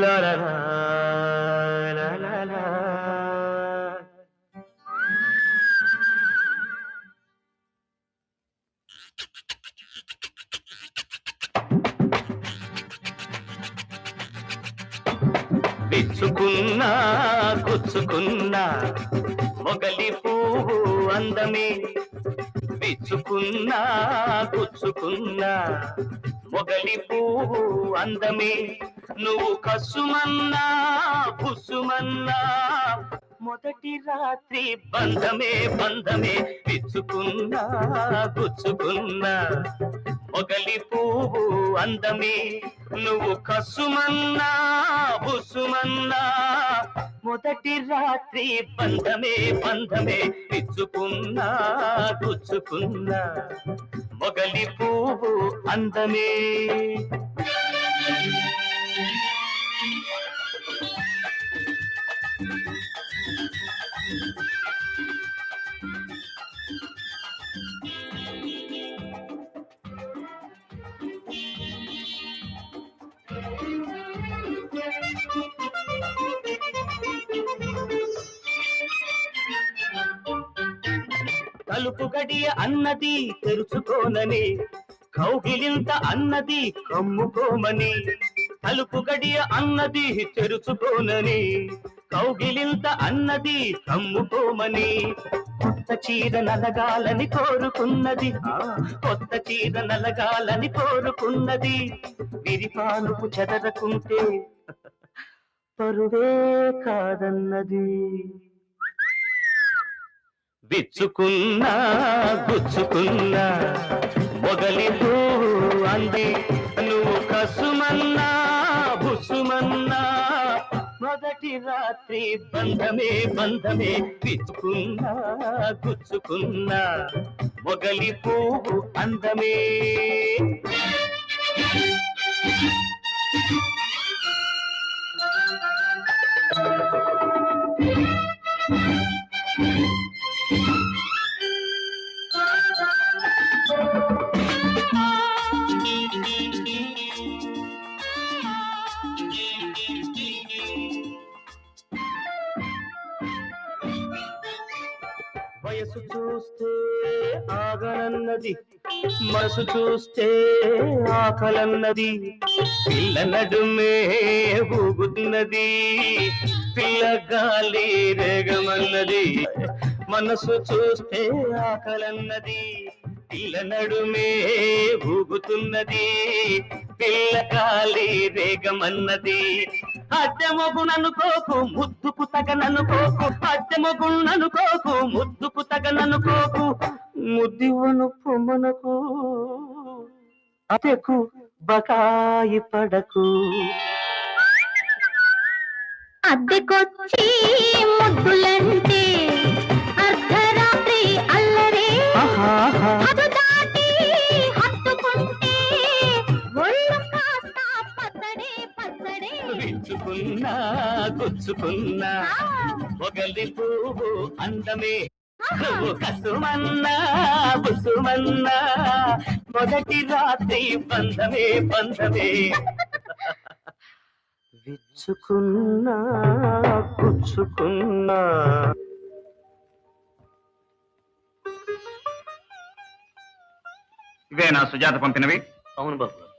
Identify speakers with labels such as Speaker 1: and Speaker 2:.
Speaker 1: లా లా లా లా లా లా. విచ్చుకున్నా గుచ్చుకున్నా మొగలి పువ్వు అందమే. విచ్చుకున్నా గుచ్చుకున్నా మొగలి పువ్వు అందమే. నువ్వు కసుమన్నా బుసుమన్నా మొదటి రాత్రి బంధమే బంధమే. విచ్చుకున్నా గుచ్చుకున్నా మొగలి పువ్వు అందమే. నువ్వు కసుమన్నా బుసుమన్నా మొదటి రాత్రి బంధమే బంధమే. విచ్చుకున్నా గుచ్చుకున్నా మొగలి పువ్వు అందమే. తలుపు గడియ అన్నది తెరుచుకోనని, కౌగిలింత అన్నది కమ్ముకోమని. తలుపు గడియ అన్నది తెరుచుకోనని, కౌగిలింత అన్నది కమ్ముకోమని. కొత్త చీర నలగాలని కోరుకున్నది, కొత్త చీర నలగాలని కోరుకున్నది. విరిపానుపు చెదరకుంటే పరువే కాదన్నది. విచ్చుకున్నా గుచ్చుకున్నా మొగలి పువ్వు అంది. నువ్వు కసుమన్నా బుసుమన్నా మొదటి రాత్రి బంధమే బంధమే. విచ్చుకున్నా గుచ్చుకున్నా మొగలి పువ్వు అందమే. వయసు చూస్తే ఆగనన్నది, మనసు చూస్తే ఆకలన్నది. పిల్ల నడుమే ఊగుతున్నది, పిల్లగాలి రేగమన్నది. మనసు చూస్తే ఆకలన్నది, పిల్ల నడుమే ఊగుతున్నది, పిల్లగాలి రేగమన్నది. అద్దెమొగుననుకోకు ముద్దుకు తగననుకోకు, అద్దెమొగుననుకోకు ముద్దుకు తగననుకోకు. ముద్దివ్వను పొమ్మనకు, అతెకు బకాయి పడకు.
Speaker 2: అద్దెకొచ్చి ముద్దులంటే అర్ధరాత్రి అల్లరే. అది దాటి హత్తుకుంటే ఒళ్ళు కాస్త పచ్చడే పచ్చడే.
Speaker 1: విచ్చుకున్నా గుచ్చుకున్నా మొగలి పువ్వు అందమే. నువ్వు కసుమన్నా బుసుమన్నా మొదటి రాత్రి బంధమే బంధమే. విచ్చుకున్నా గుచ్చుకున్నా.
Speaker 3: ఇవేనా సుజాత పంపినవి?
Speaker 1: అవును బాబు.